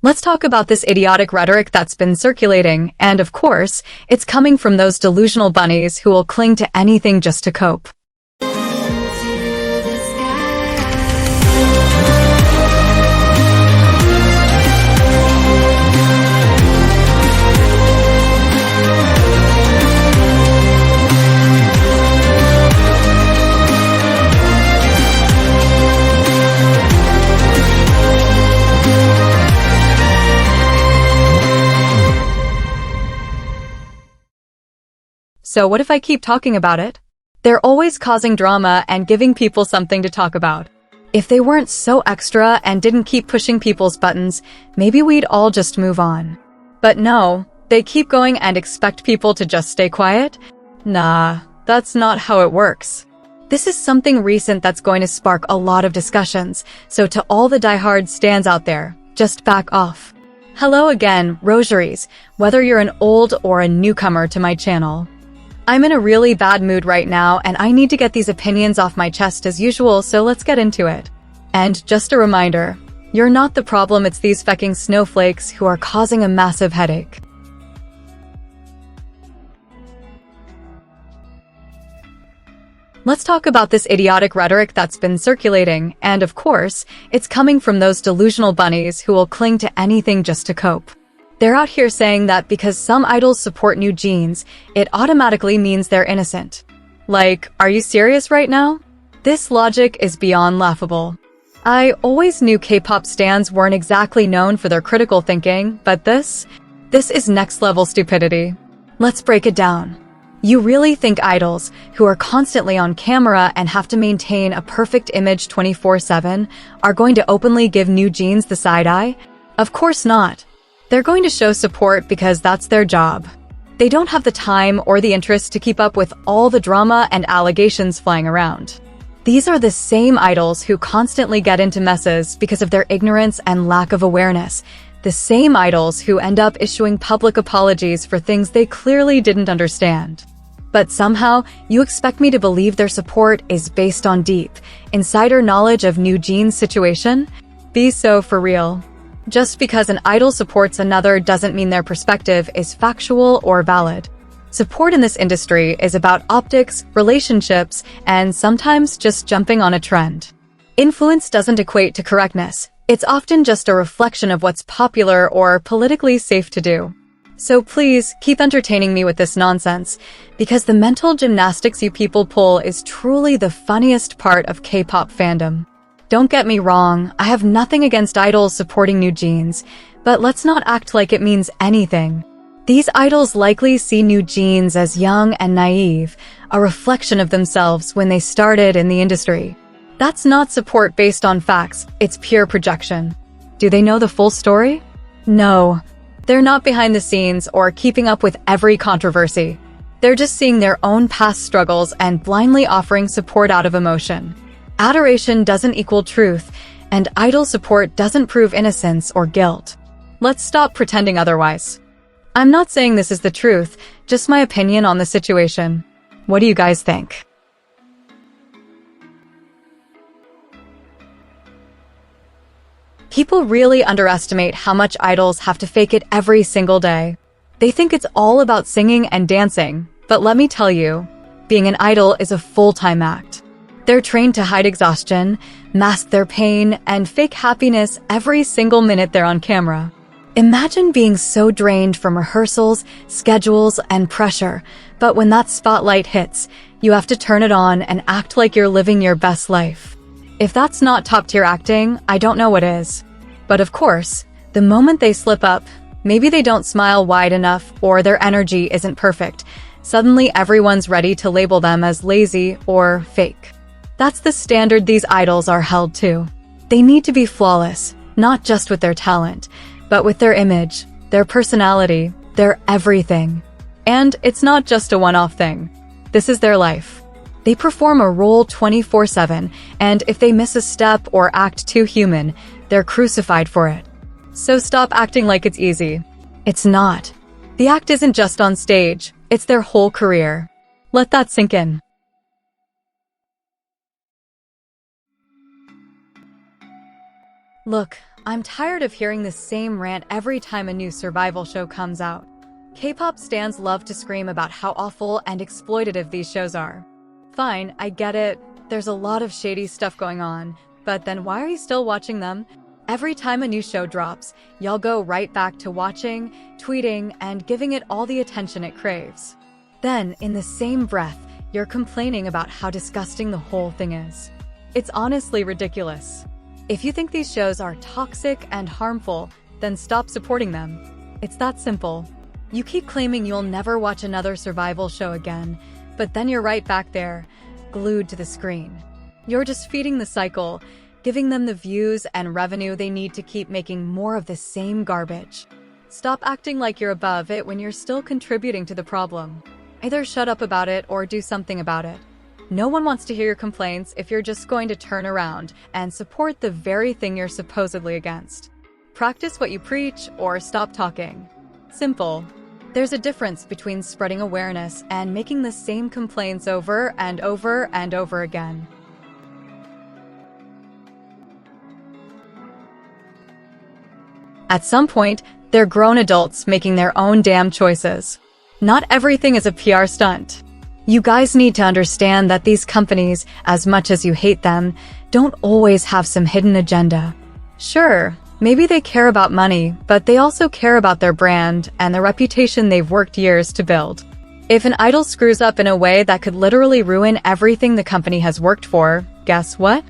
Let's talk about this idiotic rhetoric that's been circulating, and of course, it's coming from those delusional bunnies who will cling to anything just to cope. So what if I keep talking about it? They're always causing drama and giving people something to talk about. If they weren't so extra and didn't keep pushing people's buttons, maybe we'd all just move on. But no, they keep going and expect people to just stay quiet? Nah, that's not how it works. This is something recent that's going to spark a lot of discussions, so to all the diehard stans out there, just back off. Hello again, Rosaries, whether you're an old or a newcomer to my channel. I'm in a really bad mood right now, and I need to get these opinions off my chest as usual, so let's get into it. And just a reminder, you're not the problem, it's these fecking snowflakes who are causing a massive headache. Let's talk about this idiotic rhetoric that's been circulating, and of course, it's coming from those delusional bunnies who will cling to anything just to cope. They're out here saying that because some idols support new jeans, it automatically means they're innocent. Like, are you serious right now? This logic is beyond laughable. I always knew K-pop stans weren't exactly known for their critical thinking, but this is next-level stupidity. Let's break it down. You really think idols, who are constantly on camera and have to maintain a perfect image 24/7, are going to openly give new jeans the side eye? Of course not. They're going to show support because that's their job. They don't have the time or the interest to keep up with all the drama and allegations flying around. These are the same idols who constantly get into messes because of their ignorance and lack of awareness. The same idols who end up issuing public apologies for things they clearly didn't understand. But somehow, you expect me to believe their support is based on deep, insider knowledge of new jeans situation? Be so for real. Just because an idol supports another doesn't mean their perspective is factual or valid. Support in this industry is about optics, relationships, and sometimes just jumping on a trend. Influence doesn't equate to correctness. It's often just a reflection of what's popular or politically safe to do. So please, keep entertaining me with this nonsense, because the mental gymnastics you people pull is truly the funniest part of K-pop fandom. Don't get me wrong, I have nothing against idols supporting new jeans, but let's not act like it means anything. These idols likely see new jeans as young and naive, a reflection of themselves when they started in the industry. That's not support based on facts, it's pure projection. Do they know the full story? No. They're not behind the scenes or keeping up with every controversy. They're just seeing their own past struggles and blindly offering support out of emotion. Adoration doesn't equal truth, and idol support doesn't prove innocence or guilt. Let's stop pretending otherwise. I'm not saying this is the truth, just my opinion on the situation. What do you guys think? People really underestimate how much idols have to fake it every single day. They think it's all about singing and dancing, but let me tell you, being an idol is a full-time act. They're trained to hide exhaustion, mask their pain, and fake happiness every single minute they're on camera. Imagine being so drained from rehearsals, schedules, and pressure, but when that spotlight hits, you have to turn it on and act like you're living your best life. If that's not top-tier acting, I don't know what is. But of course, the moment they slip up, maybe they don't smile wide enough or their energy isn't perfect, suddenly everyone's ready to label them as lazy or fake. That's the standard these idols are held to. They need to be flawless, not just with their talent, but with their image, their personality, their everything. And it's not just a one-off thing. This is their life. They perform a role 24/7, and if they miss a step or act too human, they're crucified for it. So stop acting like it's easy. It's not. The act isn't just on stage, it's their whole career. Let that sink in. Look, I'm tired of hearing the same rant every time a new survival show comes out. K-pop stans love to scream about how awful and exploitative these shows are. Fine, I get it. There's a lot of shady stuff going on, but then why are you still watching them? Every time a new show drops, y'all go right back to watching, tweeting, and giving it all the attention it craves. Then, in the same breath, you're complaining about how disgusting the whole thing is. It's honestly ridiculous. If you think these shows are toxic and harmful, then stop supporting them. It's that simple. You keep claiming you'll never watch another survival show again, but then you're right back there, glued to the screen. You're just feeding the cycle, giving them the views and revenue they need to keep making more of the same garbage. Stop acting like you're above it when you're still contributing to the problem. Either shut up about it or do something about it. No one wants to hear your complaints if you're just going to turn around and support the very thing you're supposedly against. Practice what you preach or stop talking. Simple. There's a difference between spreading awareness and making the same complaints over and over and over again. At some point, they're grown adults making their own damn choices. Not everything is a PR stunt. You guys need to understand that these companies, as much as you hate them, don't always have some hidden agenda. Sure, maybe they care about money, but they also care about their brand and the reputation they've worked years to build. If an idol screws up in a way that could literally ruin everything the company has worked for, guess what?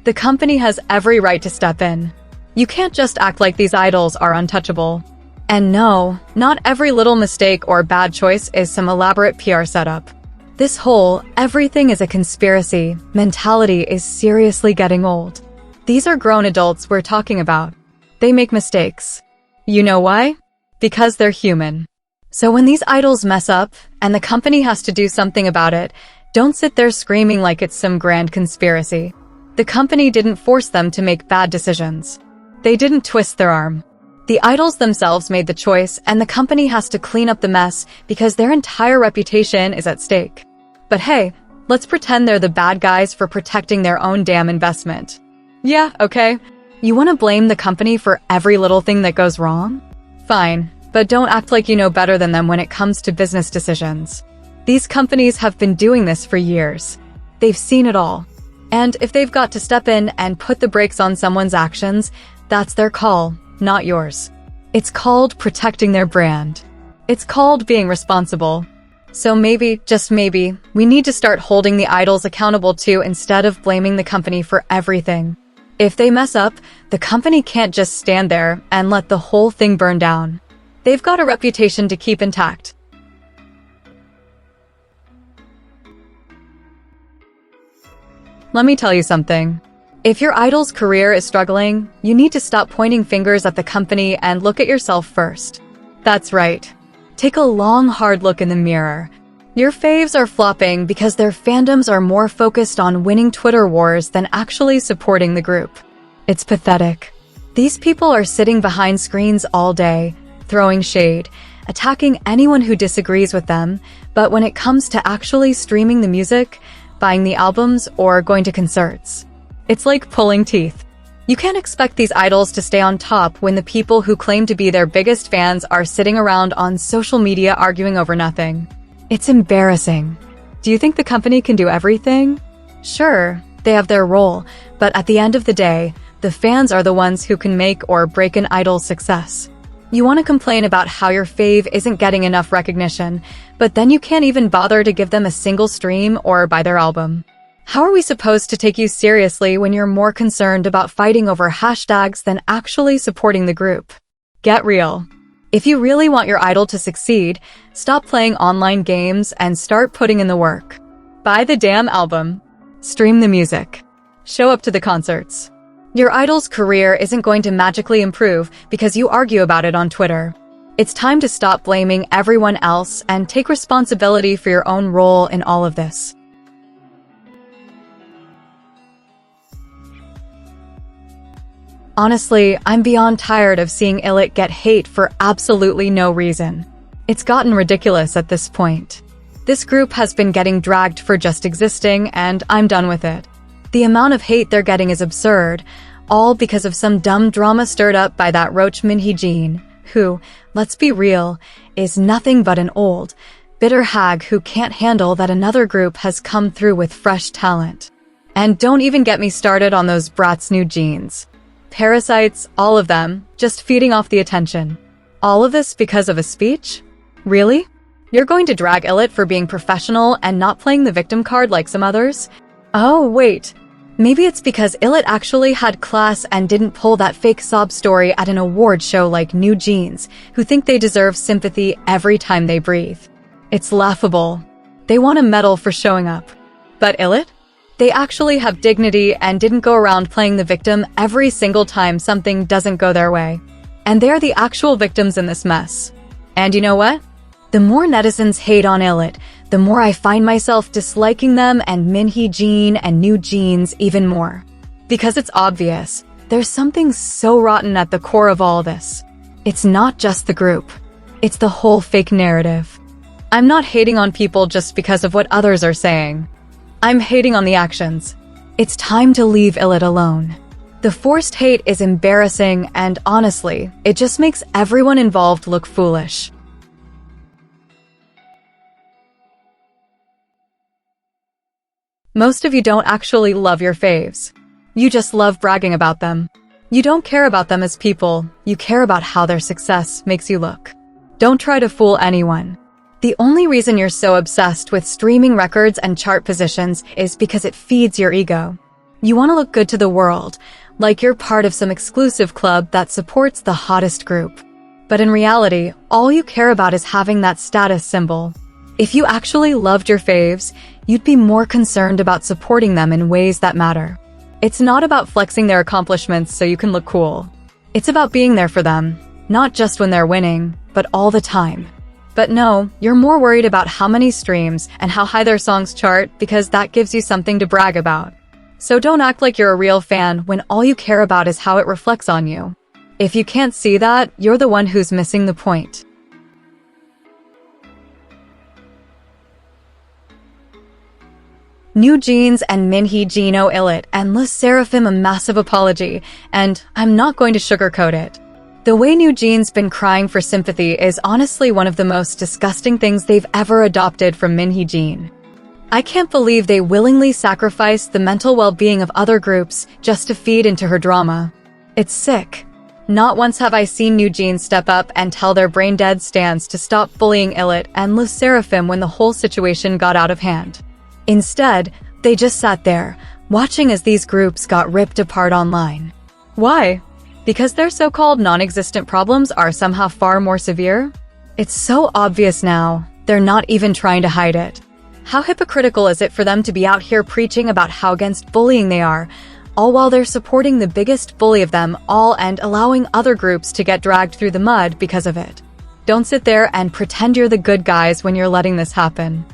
The company has every right to step in. You can't just act like these idols are untouchable. And no, not every little mistake or bad choice is some elaborate PR setup. This whole "everything is a conspiracy" mentality is seriously getting old. These are grown adults we're talking about. They make mistakes. You know why? Because they're human. So when these idols mess up, and the company has to do something about it, don't sit there screaming like it's some grand conspiracy. The company didn't force them to make bad decisions. They didn't twist their arm. The idols themselves made the choice, and the company has to clean up the mess because their entire reputation is at stake. But hey, let's pretend they're the bad guys for protecting their own damn investment. Yeah, okay. You want to blame the company for every little thing that goes wrong? Fine, but don't act like you know better than them when it comes to business decisions. These companies have been doing this for years. They've seen it all. And if they've got to step in and put the brakes on someone's actions, that's their call, not yours. It's called protecting their brand. It's called being responsible. So maybe, just maybe, we need to start holding the idols accountable too instead of blaming the company for everything. If they mess up, the company can't just stand there and let the whole thing burn down. They've got a reputation to keep intact. Let me tell you something. If your idol's career is struggling, you need to stop pointing fingers at the company and look at yourself first. That's right. Take a long, hard look in the mirror. Your faves are flopping because their fandoms are more focused on winning Twitter wars than actually supporting the group. It's pathetic. These people are sitting behind screens all day, throwing shade, attacking anyone who disagrees with them, but when it comes to actually streaming the music, buying the albums, or going to concerts, it's like pulling teeth. You can't expect these idols to stay on top when the people who claim to be their biggest fans are sitting around on social media arguing over nothing. It's embarrassing. Do you think the company can do everything? Sure, they have their role, but at the end of the day, the fans are the ones who can make or break an idol's success. You want to complain about how your fave isn't getting enough recognition, but then you can't even bother to give them a single stream or buy their album. How are we supposed to take you seriously when you're more concerned about fighting over hashtags than actually supporting the group? Get real. If you really want your idol to succeed, stop playing online games and start putting in the work. Buy the damn album. Stream the music. Show up to the concerts. Your idol's career isn't going to magically improve because you argue about it on Twitter. It's time to stop blaming everyone else and take responsibility for your own role in all of this. Honestly, I'm beyond tired of seeing ILIT get hate for absolutely no reason. It's gotten ridiculous at this point. This group has been getting dragged for just existing, and I'm done with it. The amount of hate they're getting is absurd. all because of some dumb drama stirred up by that roach Min-hee-jin, who, let's be real, is nothing but an old, bitter hag who can't handle that another group has come through with fresh talent. And don't even get me started on those brats' new jeans. Parasites, all of them, just feeding off the attention. All of this because of a speech? Really? You're going to drag Illit for being professional and not playing the victim card like some others? Oh, wait. Maybe it's because Illit actually had class and didn't pull that fake sob story at an award show like New Jeans, who think they deserve sympathy every time they breathe. It's laughable. They want a medal for showing up. But Illit? They actually have dignity and didn't go around playing the victim every single time something doesn't go their way. And they're the actual victims in this mess. And you know what? The more netizens hate on Illit, the more I find myself disliking them and Min-hee-jin and New Jeans even more. Because it's obvious, there's something so rotten at the core of all this. It's not just the group. It's the whole fake narrative. I'm not hating on people just because of what others are saying. I'm hating on the actions. It's time to leave Illit alone. The forced hate is embarrassing and honestly, it just makes everyone involved look foolish. Most of you don't actually love your faves. You just love bragging about them. You don't care about them as people, you care about how their success makes you look. Don't try to fool anyone. The only reason you're so obsessed with streaming records and chart positions is because it feeds your ego. You want to look good to the world, like you're part of some exclusive club that supports the hottest group. But in reality, all you care about is having that status symbol. If you actually loved your faves, you'd be more concerned about supporting them in ways that matter. It's not about flexing their accomplishments so you can look cool. It's about being there for them, not just when they're winning, but all the time. But no, you're more worried about how many streams and how high their songs chart because that gives you something to brag about. So don't act like you're a real fan when all you care about is how it reflects on you. If you can't see that, you're the one who's missing the point. New Jeans and Min-hee-jin owe Illit and LE SSERAFIM a massive apology, and I'm not going to sugarcoat it. The way New Jeans been crying for sympathy is honestly one of the most disgusting things they've ever adopted from Min-hee-jin. I can't believe they willingly sacrificed the mental well-being of other groups just to feed into her drama. It's sick. Not once have I seen New Jeans step up and tell their brain-dead stans to stop bullying Illit and LE SSERAFIM when the whole situation got out of hand. Instead, they just sat there, watching as these groups got ripped apart online. Why? Because their so-called non-existent problems are somehow far more severe? It's so obvious now, they're not even trying to hide it. How hypocritical is it for them to be out here preaching about how against bullying they are, all while they're supporting the biggest bully of them all and allowing other groups to get dragged through the mud because of it? Don't sit there and pretend you're the good guys when you're letting this happen.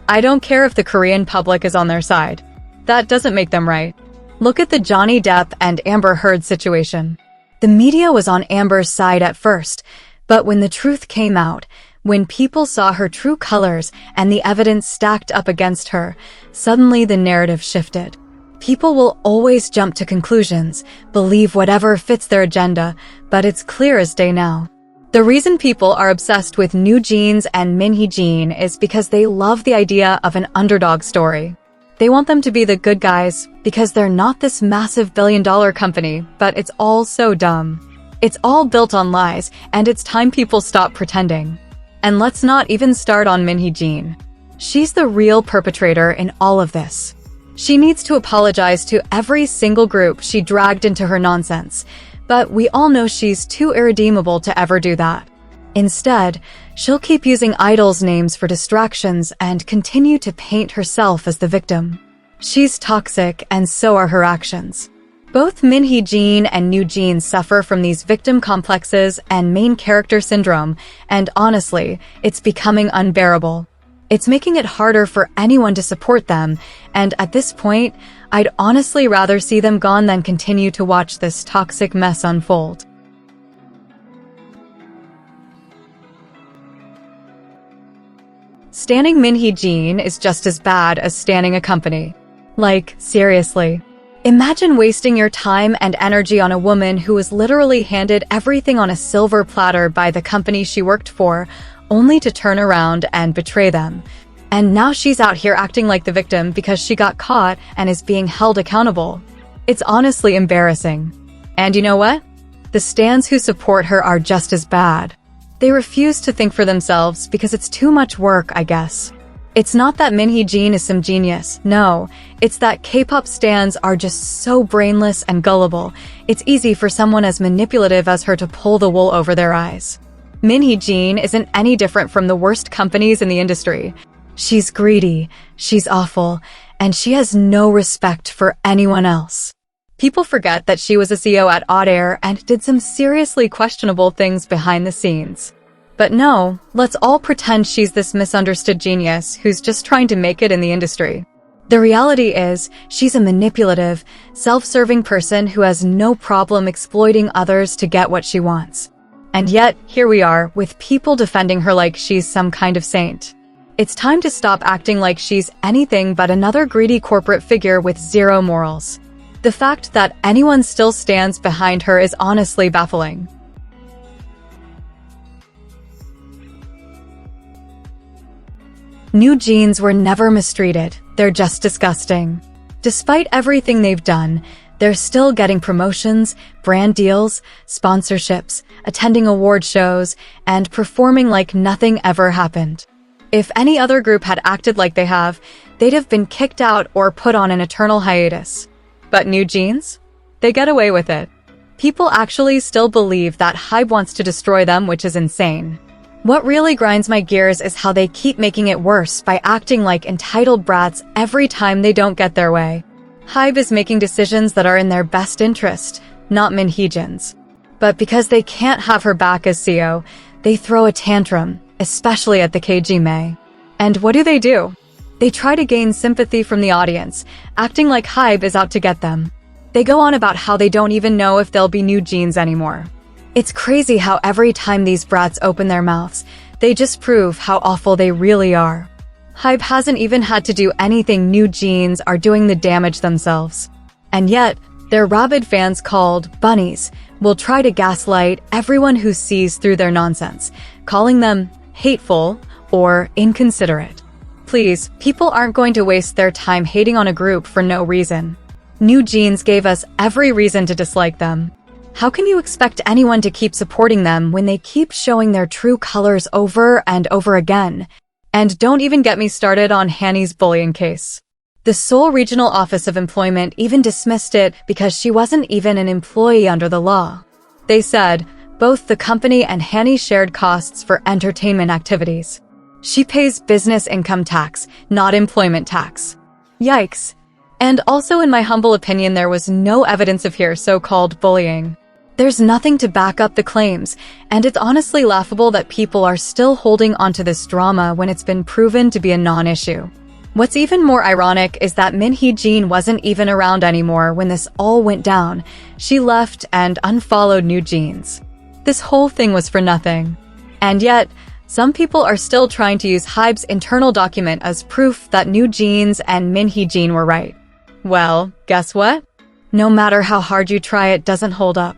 I don't care if the Korean public is on their side. That doesn't make them right. Look at the Johnny Depp and Amber Heard situation. The media was on Amber's side at first, but when the truth came out, when people saw her true colors and the evidence stacked up against her, suddenly the narrative shifted. People will always jump to conclusions, believe whatever fits their agenda, but it's clear as day now. The reason people are obsessed with New Jeans and Min-hee-jin is because they love the idea of an underdog story. They want them to be the good guys because they're not this massive billion-dollar company, but it's all so dumb. It's all built on lies, and it's time people stop pretending. And let's not even start on Min-hee-jin. She's the real perpetrator in all of this. She needs to apologize to every single group she dragged into her nonsense, but we all know she's too irredeemable to ever do that. Instead, she'll keep using idols' names for distractions and continue to paint herself as the victim. She's toxic, and so are her actions. Both Min-hee-jin and New Jeans suffer from these victim complexes and main character syndrome, and honestly, it's becoming unbearable. It's making it harder for anyone to support them, and at this point, I'd honestly rather see them gone than continue to watch this toxic mess unfold. Standing Min-hee-jin is just as bad as standing a company. Like, seriously. Imagine wasting your time and energy on a woman who was literally handed everything on a silver platter by the company she worked for, only to turn around and betray them. And now she's out here acting like the victim because she got caught and is being held accountable. It's honestly embarrassing. And you know what? The stans who support her are just as bad. They refuse to think for themselves because it's too much work, I guess. It's not that Min Hee-jin is some genius, no. It's that K-pop stans are just so brainless and gullible. It's easy for someone as manipulative as her to pull the wool over their eyes. Min Hee-jin isn't any different from the worst companies in the industry. She's greedy, she's awful, and she has no respect for anyone else. People forget that she was a CEO at Odd Air and did some seriously questionable things behind the scenes. But no, let's all pretend she's this misunderstood genius who's just trying to make it in the industry. The reality is, she's a manipulative, self-serving person who has no problem exploiting others to get what she wants. And yet, here we are, with people defending her like she's some kind of saint. It's time to stop acting like she's anything but another greedy corporate figure with zero morals. The fact that anyone still stands behind her is honestly baffling. New jeans were never mistreated, they're just disgusting. Despite everything they've done, they're still getting promotions, brand deals, sponsorships, attending award shows, and performing like nothing ever happened. If any other group had acted like they have, they'd have been kicked out or put on an eternal hiatus. But New Jeans? They get away with it. People actually still believe that HYBE wants to destroy them, which is insane. What really grinds my gears is how they keep making it worse by acting like entitled brats every time they don't get their way. HYBE is making decisions that are in their best interest, not Min Hee-jin's. But because they can't have her back as CEO, they throw a tantrum, especially at the KGMA. And what do? They try to gain sympathy from the audience, acting like HYBE is out to get them. They go on about how they don't even know if there'll be new jeans anymore. It's crazy how every time these brats open their mouths, they just prove how awful they really are. HYBE hasn't even had to do anything. New jeans are doing the damage themselves. And yet, their rabid fans called bunnies will try to gaslight everyone who sees through their nonsense, calling them hateful or inconsiderate. Please, people aren't going to waste their time hating on a group for no reason. New jeans gave us every reason to dislike them. How can you expect anyone to keep supporting them when they keep showing their true colors over and over again? And don't even get me started on Hanny's bullying case. The Seoul Regional Office of Employment even dismissed it because she wasn't even an employee under the law. They said both the company and Hanny shared costs for entertainment activities. She pays business income tax, not employment tax. Yikes. And also, in my humble opinion, there was no evidence of her so-called bullying. There's nothing to back up the claims, and it's honestly laughable that people are still holding onto this drama when it's been proven to be a non-issue. What's even more ironic is that Min Hee-jin wasn't even around anymore when this all went down. She left and unfollowed New Jeans. This whole thing was for nothing. And yet, some people are still trying to use HYBE's internal document as proof that New Jeans and Min Hee-jin were right. Well, guess what? No matter how hard you try, it doesn't hold up.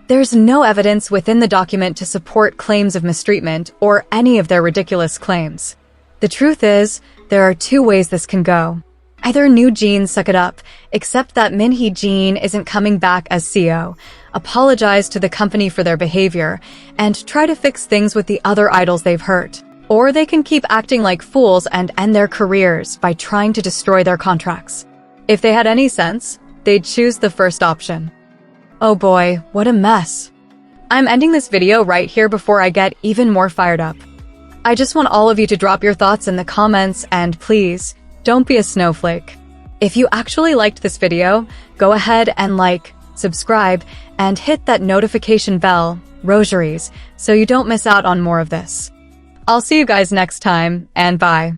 There's no evidence within the document to support claims of mistreatment or any of their ridiculous claims. The truth is, there are two ways this can go. Either New Jeans suck it up, accept that Min Hee-jin isn't coming back as CEO, apologize to the company for their behavior, and try to fix things with the other idols they've hurt. Or they can keep acting like fools and end their careers by trying to destroy their contracts. If they had any sense, they'd choose the first option. Oh boy, what a mess. I'm ending this video right here before I get even more fired up. I just want all of you to drop your thoughts in the comments, and please, don't be a snowflake. If you actually liked this video, go ahead and like, subscribe, and hit that notification bell, rosaries, so you don't miss out on more of this. I'll see you guys next time, and bye.